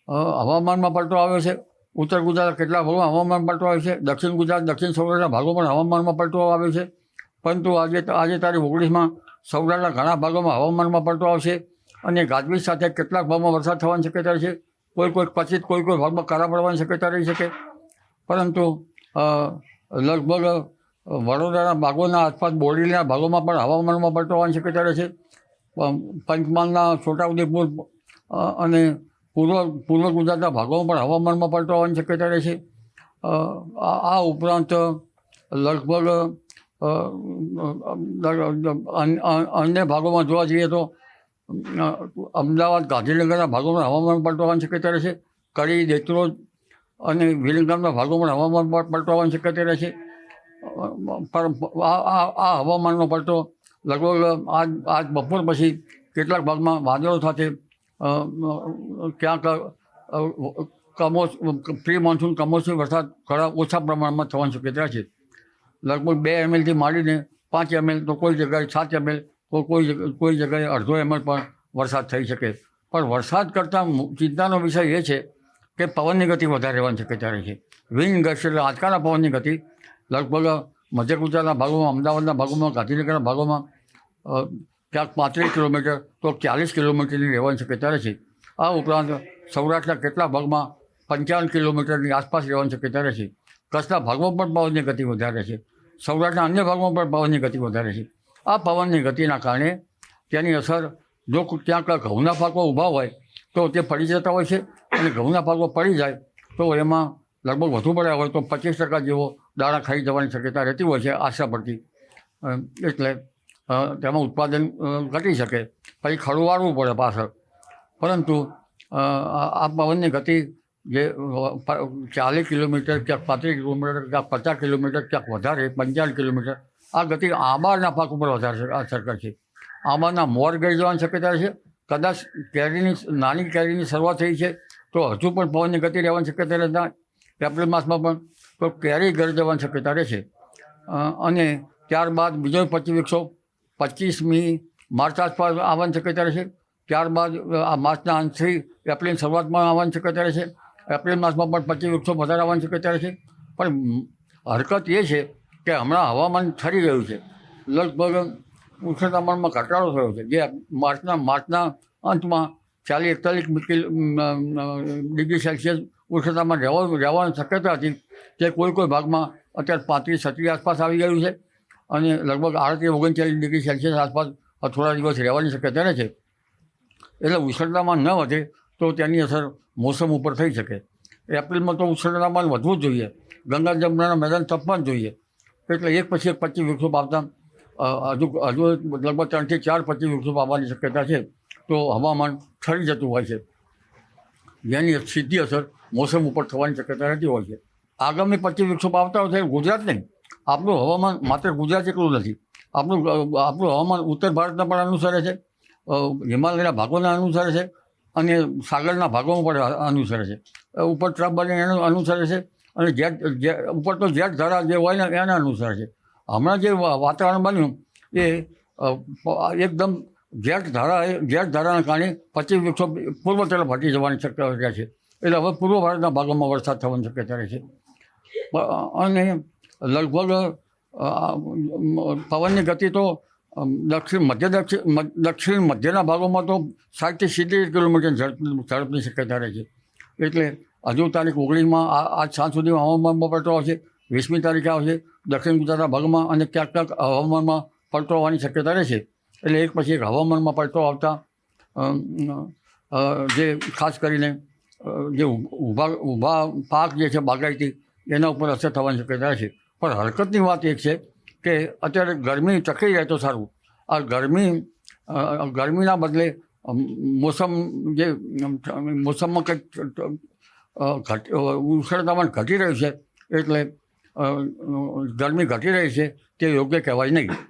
હવામાનમાં પલટો આવ્યો છે. ઉત્તર ગુજરાત કેટલા ભાગોમાં હવામાન પલટો આવ્યો છે. દક્ષિણ ગુજરાત, દક્ષિણ સૌરાષ્ટ્રના ભાગોમાં હવામાનમાં પલટો આવ્યો છે. પરંતુ આજે તારીખ 19માં સૌરાષ્ટ્રના ઘણા ભાગોમાં હવામાનમાં પલટો આવશે અને ગાજવીજ સાથે કેટલાક ભાગમાં વરસાદ થવાની શક્યતા છે. કોઈ ક્વચિત કોઈ ભાગમાં કરા પડવાની શક્યતા રહી શકે. પરંતુ લગભગ વડોદરાના ભાગોના આસપાસ બોરડીના ભાગોમાં પણ હવામાનમાં પલટો આવવાની શક્યતા રહે છે. પંચમહાલના છોટાઉદેપુર અને પૂર્વ ગુજરાતના ભાગોમાં પણ હવામાનમાં પલટો આવવાની શક્યતા રહે છે. આ ઉપરાંત લગભગ અન્ય ભાગોમાં જોવા જઈએ તો અમદાવાદ, ગાંધીનગરના ભાગોમાં હવામાન પલટો આવવાની શક્યતા રહે છે. કડી, દેત્રોજ અને વિરમગામના ભાગોમાં હવામાન પલટો આવવાની શક્યતા રહે છે. પણ આ હવામાનનો પલટો લગભગ આજ બપોર પછી કેટલાક ભાગમાં વાદળો સાથે ક્યાંક પ્રી મોન્સૂન કમોસમી વરસાદ ઘણા ઓછા પ્રમાણમાં થવાની શક્યતા છે. લગભગ 2 ml થી માંડીને 5 ml તો કોઈ જગ્યાએ 7 ml તો કોઈ જગ્યાએ અડધો ml પણ વરસાદ થઈ શકે. પણ વરસાદ કરતાં ચિંતાનો વિષય એ છે કે પવનની ગતિ વધારે રહેવાની શક્યતા રહે છે. વિન્ડ ગસ્ટ એટલે આંચકાના પવનની ગતિ લગભગ મધ્ય ગુજરાતના ભાગોમાં, અમદાવાદના ભાગોમાં, ગાંધીનગરના ભાગોમાં ક્યાંક 35 કિલોમીટર તો 40 કિલોમીટરની રહેવાની શક્યતા રહે છે. આ ઉપરાંત સૌરાષ્ટ્રના કેટલાક ભાગમાં 55 કિલોમીટરની આસપાસ રહેવાની શક્યતા રહે છે. કચ્છના ભાગમાં પણ પવનની ગતિ વધારે છે. સૌરાષ્ટ્રના અન્ય ભાગમાં પણ પવનની ગતિ વધારે છે. આ પવનની ગતિના કારણે તેની અસર જો ક્યાંક ઘઉંના પાકો ઊભા હોય તો તે પડી જતા હોય છે અને ઘઉંના પાકો પડી જાય તો એમાં લગભગ વધુ પડ્યા હોય તો 25% જેવો દાણા ખાઈ જવાની શક્યતા રહેતી હોય છે આશા પડતી. એટલે તેમાં ઉત્પાદન ઘટી શકે, પછી ખડું વાળવું પડે પાછળ. પરંતુ આ પવનની ગતિ જે 40 કિલોમીટર, ક્યાંક 35 કિલોમીટર, ક્યાંક 50 કિલોમીટર, ક્યાંક વધારે 55 કિલોમીટર, આ ગતિ આંબાના પાક ઉપર વધારે અસર કરશે. આંબાના મોર ગળી જવાની શક્યતા છે. કદાચ નાની કેરીની શરૂઆત થઈ છે તો હજુ પણ પવનની ગતિ રહેવાની શક્યતા રહેતા એપ્રિલ માસમાં પણ તો કેરી ગળી જવાની શક્યતા રહેશે. અને ત્યારબાદ બીજો 25મી માર્ચ આસપાસ આવવાની શક્યતા રહેશે. ત્યારબાદ આ માર્ચના અંતથી એપ્રિલની શરૂઆતમાં આવવાની શક્યતા રહેશે. એપ્રિલ માસમાં પણ 25 વધારે આવવાની શક્યતા રહેશે. પણ હરકત એ છે કે હમણાં હવામાન ઠરી ગયું છે. લગભગ ઉષ્ણતામાનમાં ઘટાડો થયો છે, જે માર્ચના અંતમાં 40-41 ડિગ્રી સેલ્સિયસ ઉષ્ણતામાન રહેવાની શક્યતા હતી તે કોઈ ભાગમાં અત્યારે 35-36 આસપાસ આવી ગયું છે અને લગભગ 38-39 ડિગ્રી સેલ્સિયસ આસપાસ થોડા દિવસ રહેવાની શક્યતા રહે છે. એટલે ઉષ્ણતામાન ન વધે તો તેની અસર મોસમ ઉપર થઈ શકે. એપ્રિલમાં તો ઉષ્ણતામાન વધવું જ જોઈએ, ગંગા જમુનાના મેદાન તપવા જ જોઈએ. એટલે એક પછી એક 25 વૃક્ષો આવતા હજુ લગભગ 3 થી 4 25 વૃક્ષો આવવાની શક્યતા છે. તો હવામાન ઠરી જતું હોય છે, જેની સીધી અસર મોસમ ઉપર થવાની શક્યતા રહેતી હોય છે. આગામી 25 વૃક્ષો આવતા હોય છે ગુજરાત નહીં, આપણું હવામાન માત્ર ગુજરાત એકલું નથી. આપણું હવામાન ઉત્તર ભારતના પણ અનુસરે છે, હિમાલયના ભાગોને અનુસરે છે અને સાગરના ભાગોમાં પણ અનુસરે છે. ઉપર ટ્રફ બને એને અનુસરે છે અને ઉપર તો જેટ ધારા જે હોય ને એને અનુસરે છે. હમણાં જે વાતાવરણ બન્યું એ એકદમ જેટ ધારાના કારણે 25 વૃક્ષો પૂર્વ તરફ હટી જવાની શક્યતા રહે છે. એટલે હવે પૂર્વ ભારતના ભાગોમાં વરસાદ થવાની શક્યતા રહે છે. અને લગભગ પવનની ગતિ તો દક્ષિણ મધ્યના ભાગોમાં તો 60 થી 70 કિલોમીટર ઝડપની શક્યતા રહે છે. એટલે હજુ તારીખ 19માં આજ સાંજ સુધીમાં હવામાનમાં પલટો આવશે. 20મી તારીખે આવશે દક્ષિણ ગુજરાતના ભાગમાં અને ક્યાંક હવામાનમાં પલટો આવવાની શક્યતા રહેશે. એટલે એક પછી એક હવામાનમાં પલટો આવતા જે ખાસ કરીને જે ઊભા પાક જે છે બાગાયતી એના ઉપર અસર થવાની શક્યતા રહેશે. પણ હરકતની વાત એક છે કે અત્યારે ગરમી ચખી જાય તો સારું. આ ગરમીના બદલે મોસમમાં કંઈક ઉષ્ણતામાન ઘટી રહ્યું છે, એટલે ગરમી ઘટી રહી છે તે યોગ્ય કહેવાય નહીં.